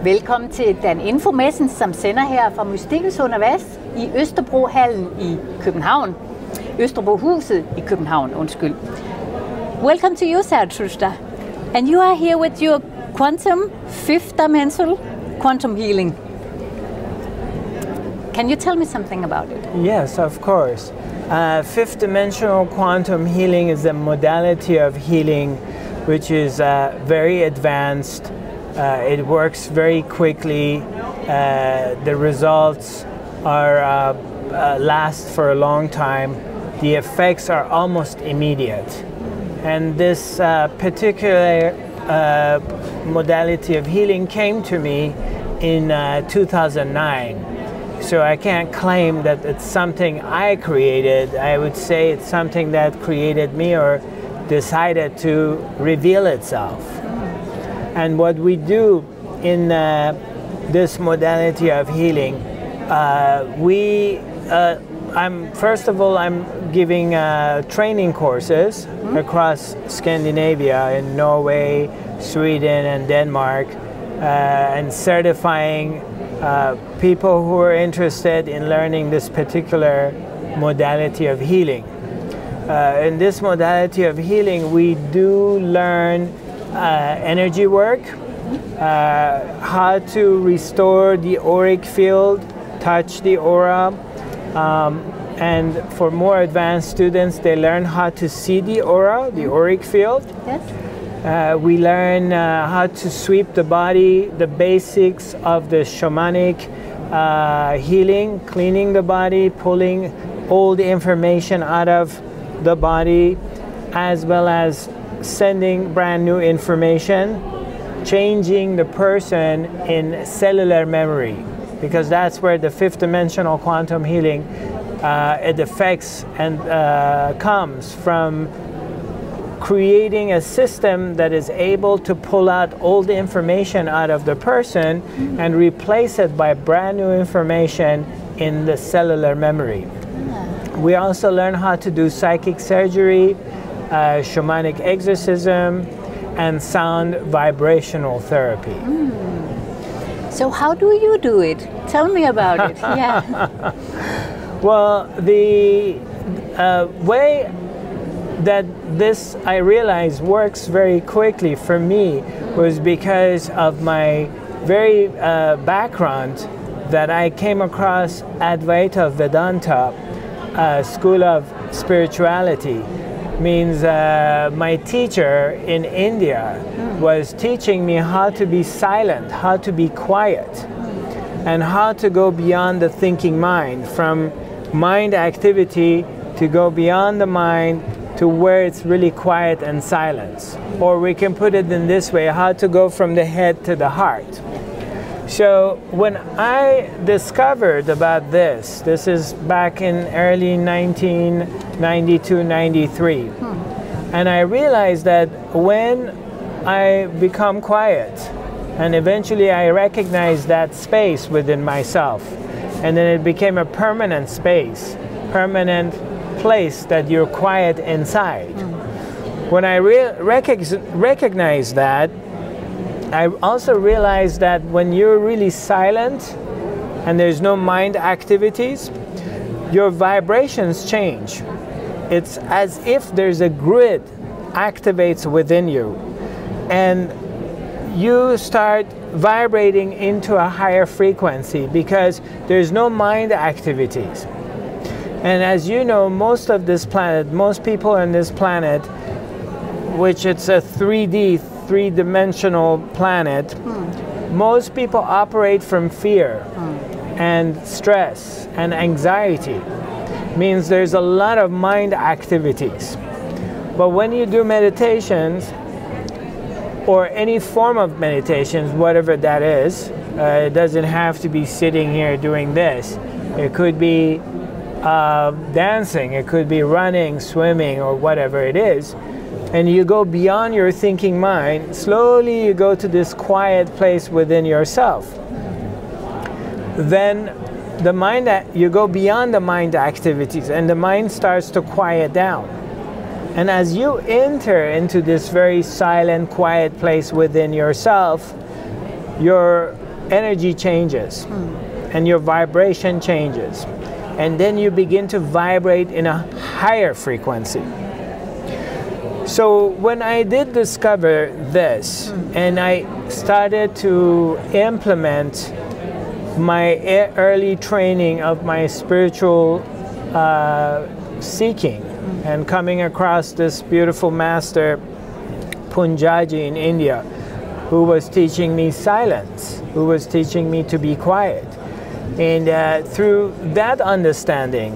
Velkommen til Daninfomessen, som sender her fra Mystikkens Univers i Østerbrohallen i København. Østerbrohuset i København, undskyld. Welcome to you, Zarathustra. And you are here with your quantum, fifth dimensional quantum healing. Can you tell me something about it? Yes, of course. Fifth dimensional quantum healing is a modality of healing which is very advanced. It works very quickly. The results are last for a long time. The effects are almost immediate. And this particular modality of healing came to me in 2009. So I can't claim that it's something I created. I would say it's something that created me or decided to reveal itself. And what we do in this modality of healing, first of all, I'm giving training courses across Scandinavia, in Norway, Sweden, and Denmark, and certifying people who are interested in learning this particular modality of healing. In this modality of healing, we do learn energy work, how to restore the auric field, touch the aura, and for more advanced students, they learn how to see the aura, the auric field. Yes. We learn how to sweep the body, the basics of the shamanic healing, cleaning the body, pulling all the information out of the body, as well as sending brand new information, changing the person in cellular memory, because that's where the fifth dimensional quantum healing it affects and comes from creating a system that is able to pull out all the information out of the person and replace it by brand new information in the cellular memory. We also learn how to do psychic surgery, shamanic exorcism, and sound vibrational therapy. So how do you do it? Tell me about it. Yeah. Well, the way that this, I realized, works very quickly for me was because of my very background that I came across Advaita Vedanta, school of spirituality. Means my teacher in India was teaching me how to be silent, how to be quiet, and how to go beyond the thinking mind, from mind activity to go beyond the mind to where it's really quiet and silence. Or we can put it in this way, how to go from the head to the heart. So when I discovered about this is back in early 1992-93, and I realized that when I become quiet, and eventually I recognized that space within myself, and then it became a permanent space, permanent place that you're quiet inside. When I recognized that, I also realized that when you're really silent and there's no mind activities, your vibrations change. It's as if there's a grid activates within you, and you start vibrating into a higher frequency because there's no mind activities. And as you know, most of this planet, most people on this planet, which it's a 3D, three-dimensional planet, most people operate from fear and stress and anxiety. Means there's a lot of mind activities. But when you do meditations, or any form of meditations, whatever that is, it doesn't have to be sitting here doing this. It could be dancing, it could be running, swimming, or whatever it is. And you go beyond your thinking mind, slowly you go to this quiet place within yourself. Then the mind, you go beyond the mind activities, and the mind starts to quiet down. And as you enter into this very silent, quiet place within yourself, your energy changes and your vibration changes. And then you begin to vibrate in a higher frequency. So when I did discover this, and I started to implement my early training of my spiritual seeking, and coming across this beautiful master, Punjaji in India, who was teaching me silence, who was teaching me to be quiet. And through that understanding,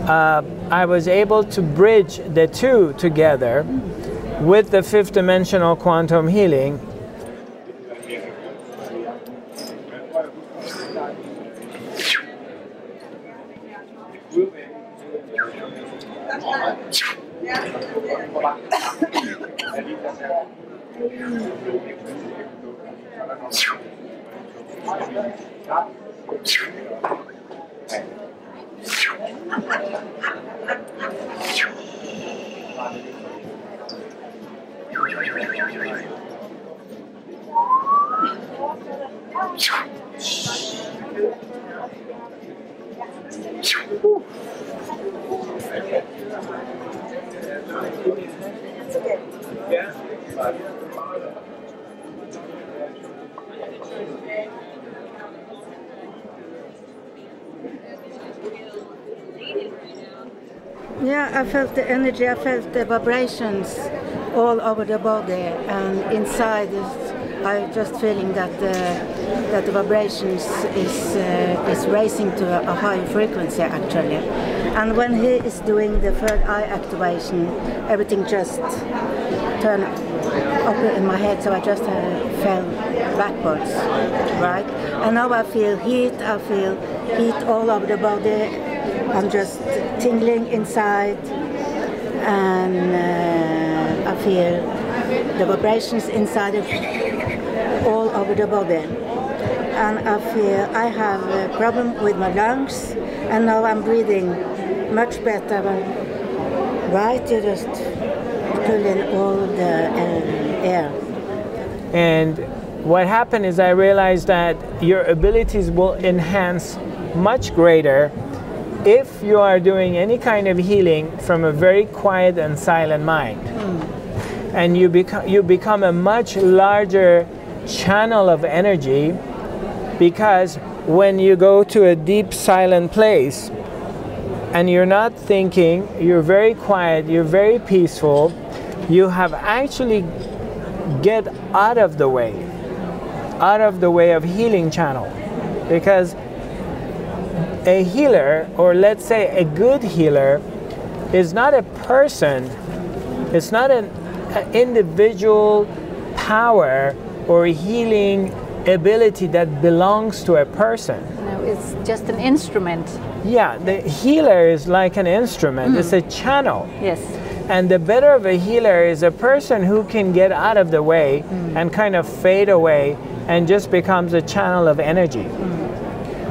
I was able to bridge the two together with the fifth dimensional quantum healing. Yeah, I felt the energy, I felt the vibrations all over the body, and inside I'm just feeling that the vibrations is raising to a high frequency actually. And when he is doing the third eye activation, everything just turned up in my head, so I just fell backwards, right? And now I feel heat all over the body. I'm just tingling inside, and I feel the vibrations inside all over the body. And I feel I have a problem with my lungs, and now I'm breathing much better. Right, you just pull in all the air. And what happened is I realized that your abilities will enhance much greater if you are doing any kind of healing from a very quiet and silent mind. And you become a much larger channel of energy, because when you go to a deep silent place and you're not thinking, you're very quiet, you're very peaceful, you have actually get out of the way of healing channel. Because a healer, or let's say a good healer, is not a person, it's not an individual power or healing ability that belongs to a person. No, it's just an instrument. Yeah, the healer is like an instrument, it's a channel. Yes. And the better of a healer is a person who can get out of the way and kind of fade away and just becomes a channel of energy.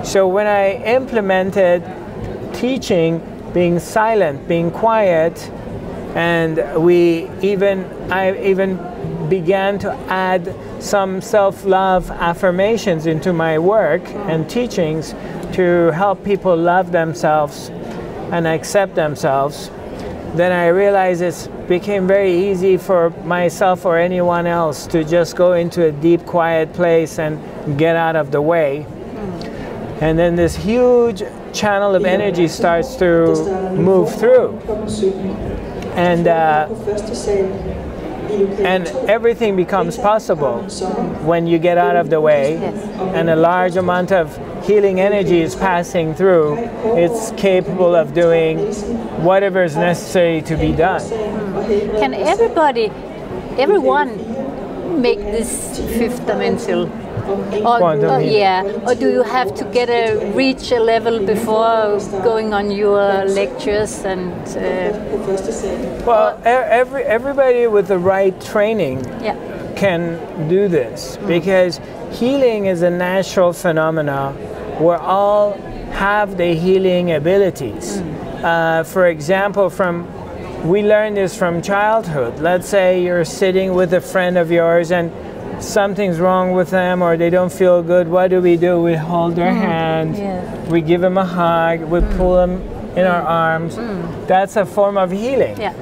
So when I implemented teaching, being silent, being quiet, and I even began to add some self-love affirmations into my work and teachings to help people love themselves and accept themselves, then I realized it became very easy for myself or anyone else to just go into a deep, quiet place and get out of the way. And then this huge channel of energy starts to move through. And everything becomes possible when you get out of the way, and a large amount of healing energy is passing through. It's capable of doing whatever is necessary to be done. Can everyone make this fifth dimensional? Or do you have to reach a level before going on your lectures and? Well, everybody with the right training can do this, because healing is a natural phenomena we all have the healing abilities. For example, we learn this from childhood. Let's say you're sitting with a friend of yours and something's wrong with them or they don't feel good. What do? We hold their hand, we give them a hug, we pull them in our arms. That's a form of healing. Yeah.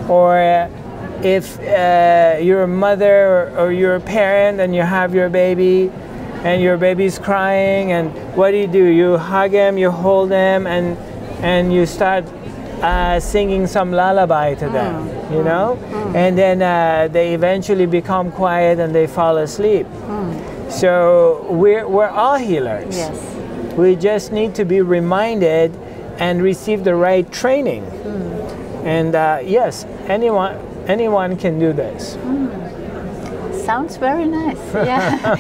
Or if you're a mother or you're a parent and you have your baby and your baby's crying, and what do? You hug him, you hold him, and you start singing some lullaby to them, you know? And then they eventually become quiet and they fall asleep. So we're all healers. Yes. We just need to be reminded and receive the right training. And yes, anyone can do this. Sounds very nice. Yeah.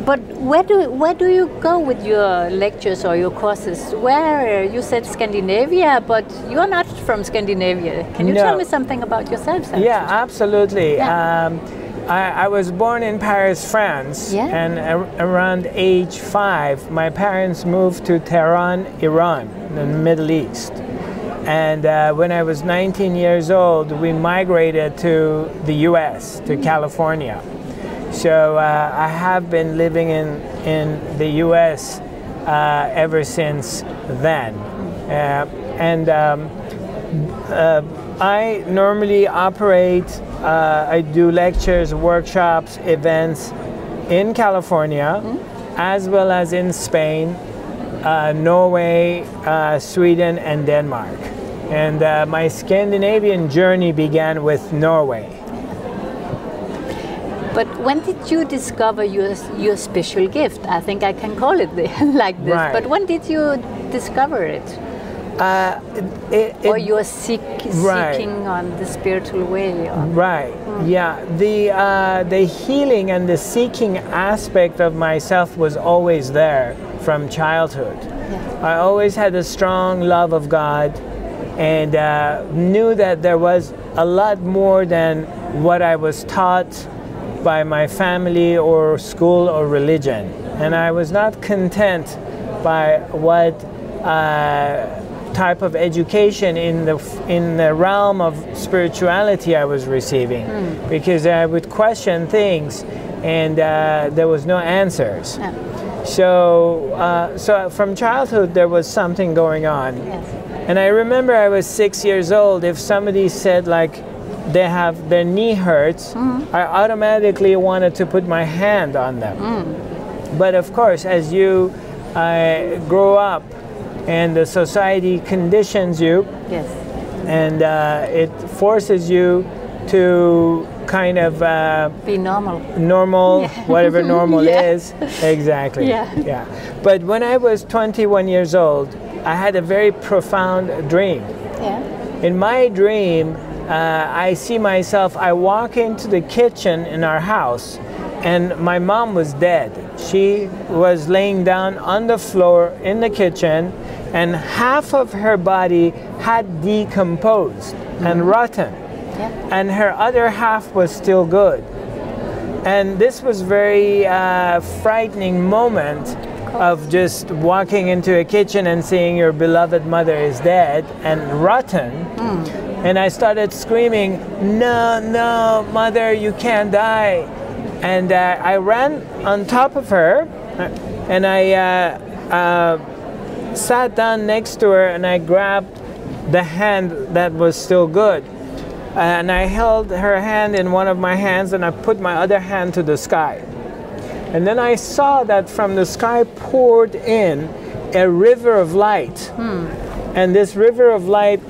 But where do you go with your lectures or your courses? Where you said Scandinavia, but you're not from Scandinavia. Can you tell me something about yourself? Yeah, absolutely. Yeah. I was born in Paris, France, and around age 5, my parents moved to Tehran, Iran, in the Middle East. And when I was 19 years old, we migrated to the US, to California. So I have been living in the US ever since then. I normally operate, I do lectures, workshops, events in California, as well as in Spain, Norway, Sweden, and Denmark. And my Scandinavian journey began with Norway. But when did you discover your special gift? I think I can call it like this. Right. But when did you discover it? Or you're seeking on the spiritual way? Or? Right. Yeah. The healing and the seeking aspect of myself was always there from childhood. Yeah. I always had a strong love of God, and knew that there was a lot more than what I was taught by my family or school or religion. And I was not content by what type of education in the realm of spirituality I was receiving, because I would question things and there was no answers. Yeah. So from childhood there was something going on. Yes. And I remember I was 6 years old. If somebody said like their knee hurts, I automatically wanted to put my hand on them. But of course, as you grow up and the society conditions you, Yes. and it forces you to kind of Be normal. Whatever normal Yeah. is. Exactly. Yeah. But when I was 21 years old, I had a very profound dream. Yeah. In my dream, I see myself, I walk into the kitchen in our house, and my mom was dead. She was laying down on the floor in the kitchen, and half of her body had decomposed and rotten, and her other half was still good. And this was very frightening moment of just walking into a kitchen and seeing your beloved mother is dead and rotten. And I started screaming, "No, no, mother, you can't die." And I ran on top of her, and I sat down next to her, and I grabbed the hand that was still good. And I held her hand in one of my hands, and I put my other hand to the sky. And then I saw that from the sky poured in a river of light. And this river of light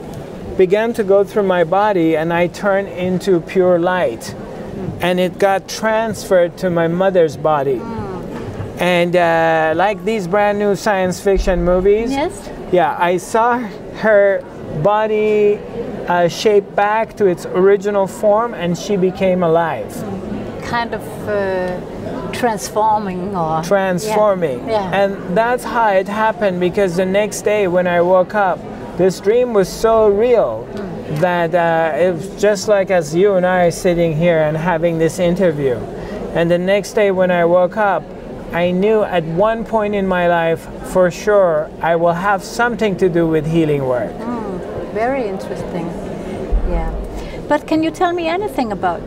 began to go through my body, and I turned into pure light. And it got transferred to my mother's body. And like these brand new science fiction movies, I saw her body shape back to its original form, and she became alive. Kind of transforming. And that's how it happened, because the next day when I woke up, this dream was so real that it was just like as you and I are sitting here and having this interview. And the next day when I woke up, I knew at one point in my life, for sure, I will have something to do with healing work. Very interesting. Yeah. But can you tell me anything about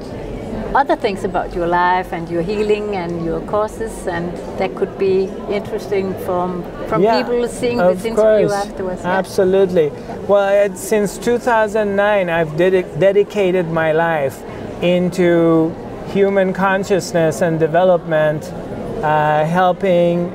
other things about your life and your healing and your courses, and that could be interesting from people seeing this interview afterwards? Yeah. Absolutely. Well, since 2009, I've dedicated my life into human consciousness and development, helping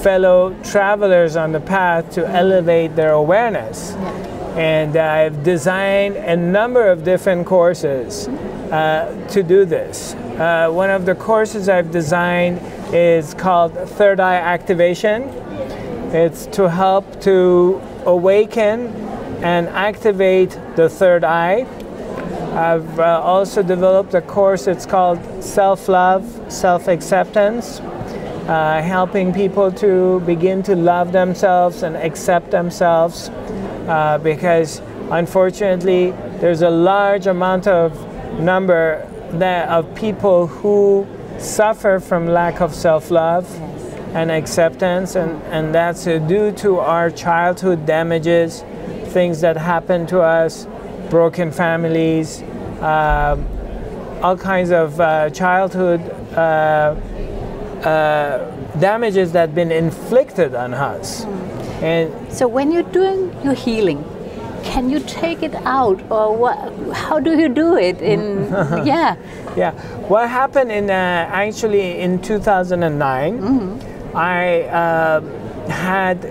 fellow travelers on the path to elevate their awareness. Yeah. And I've designed a number of different courses to do this. One of the courses I've designed is called Third Eye Activation. It's to help to awaken and activate the third eye. I've also developed a course, it's called Self-Love, Self-Acceptance, helping people to begin to love themselves and accept themselves, because unfortunately there's a large number of people who suffer from lack of self-love and acceptance, and that's due to our childhood damages, things that happen to us, broken families, all kinds of childhood damages that have been inflicted on us. And so when you're doing your healing, can you take it out, or what? How do you do it? Yeah. What happened actually in 2009? I had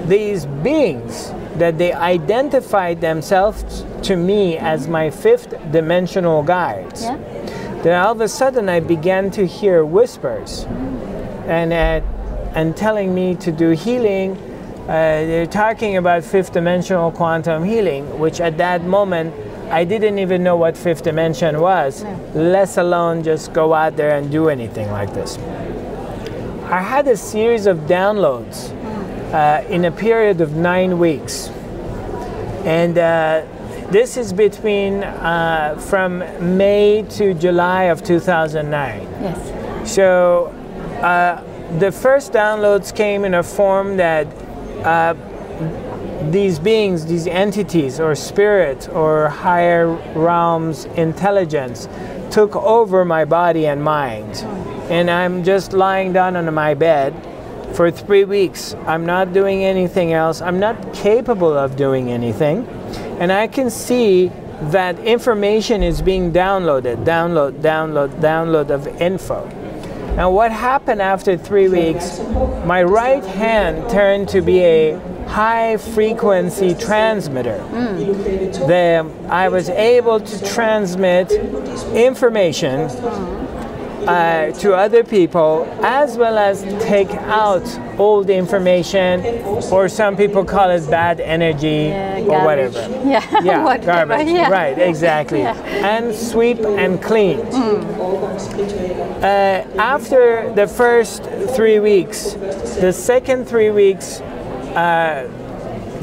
these beings that they identified themselves to me as my fifth dimensional guides. Yeah. Then all of a sudden I began to hear whispers, and telling me to do healing. They're talking about fifth dimensional quantum healing, which at that moment I didn't even know what fifth dimension was, less alone just go out there and do anything like this. I had a series of downloads in a period of 9 weeks. And this is between from May to July of 2009. Yes. So the first downloads came in a form that these beings, these entities or spirit or higher realms intelligence took over my body and mind. And I'm just lying down on my bed for 3 weeks. I'm not doing anything else. I'm not capable of doing anything. And I can see that information is being downloaded, download of info. Now what happened after 3 weeks, my right hand turned to be a high frequency transmitter. I was able to transmit information to other people, as well as take out old information, or some people call it bad energy, or whatever. Yeah, whatever. Garbage. Yeah. Right, exactly. And sweep and clean. After the first 3 weeks, the second 3 weeks,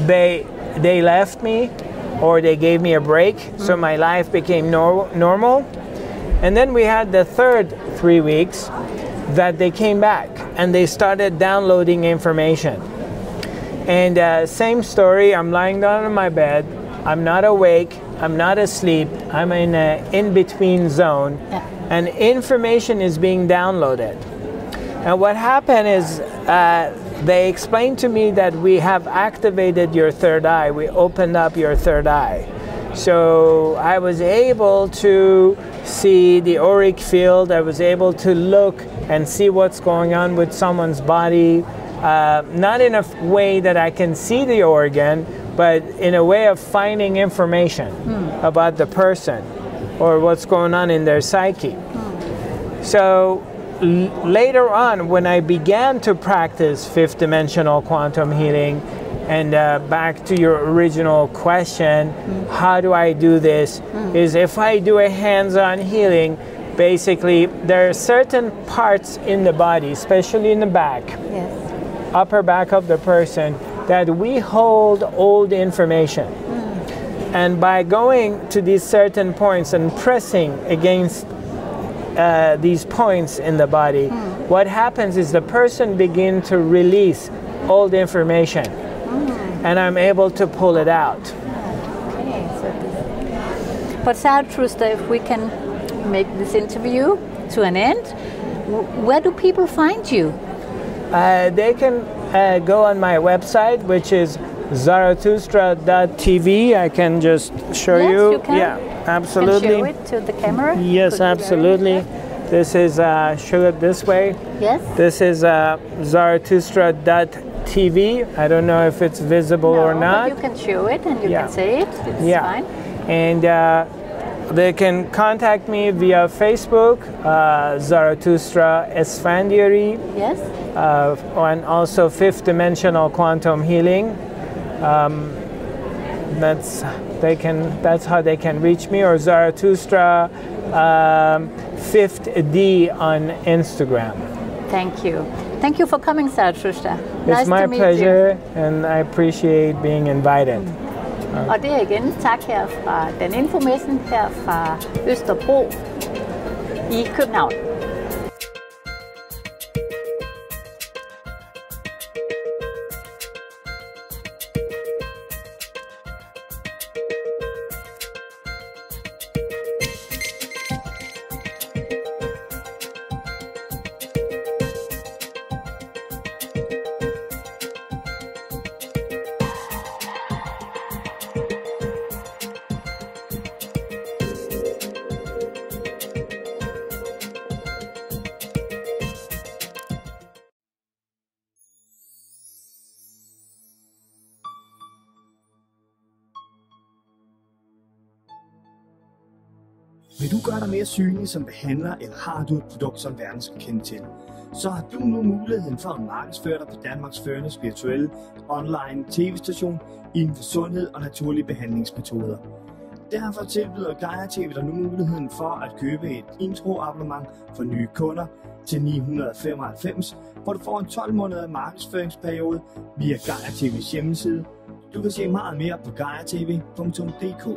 they left me, or they gave me a break, so my life became normal. And then we had the third 3 weeks that they came back and they started downloading information. And same story, I'm lying down on my bed, I'm not awake, I'm not asleep, I'm in an in-between zone, and information is being downloaded. And what happened is they explained to me that we have activated your third eye, we opened up your third eye. So I was able to see the auric field, I was able to look and see what's going on with someone's body, not in a way that I can see the organ, but in a way of finding information about the person or what's going on in their psyche. So later on, when I began to practice fifth dimensional quantum healing, and back to your original question, how do I do this? Is if I do a hands-on healing, basically there are certain parts in the body, especially in the back, upper back of the person, that we hold old information. And by going to these certain points and pressing against these points in the body, what happens is the person begins to release old information, and I'm able to pull it out. Okay, so but Zarathustra, if we can make this interview to an end, where do people find you? They can go on my website, which is Zarathustra.tv. I can just show you. You can. Yeah, absolutely. Can show it to the camera? Yes, absolutely. This is, show it this way. Yes. This is Zarathustra.tv. I don't know if it's visible or not. But you can show it and you can say it. It's fine. And they can contact me via Facebook, Zarathustra Esfandiary. Yes. And also Fifth Dimensional Quantum Healing. That's how they can reach me, or Zarathustra 5th D on Instagram. Thank you. Thank you for coming, Zarathustra. It's my pleasure, and I appreciate being invited. Og det er igen tak her fra Daninfomessen, her fra Østerbro i København. Vil du gøre dig mere synlig som behandler, eller har du et produkt, som verden skal kende til? Så har du nu muligheden for at markedsføre dig på Danmarks førende spirituelle online tv-station inden for sundhed og naturlige behandlingsmetoder. Derfor tilbyder Gaia TV dig nu muligheden for at købe et introabonnement for nye kunder til 995, hvor du får en 12-måneder markedsføringsperiode via Gaia TV's hjemmeside. Du kan se meget mere på gaiatv.dk.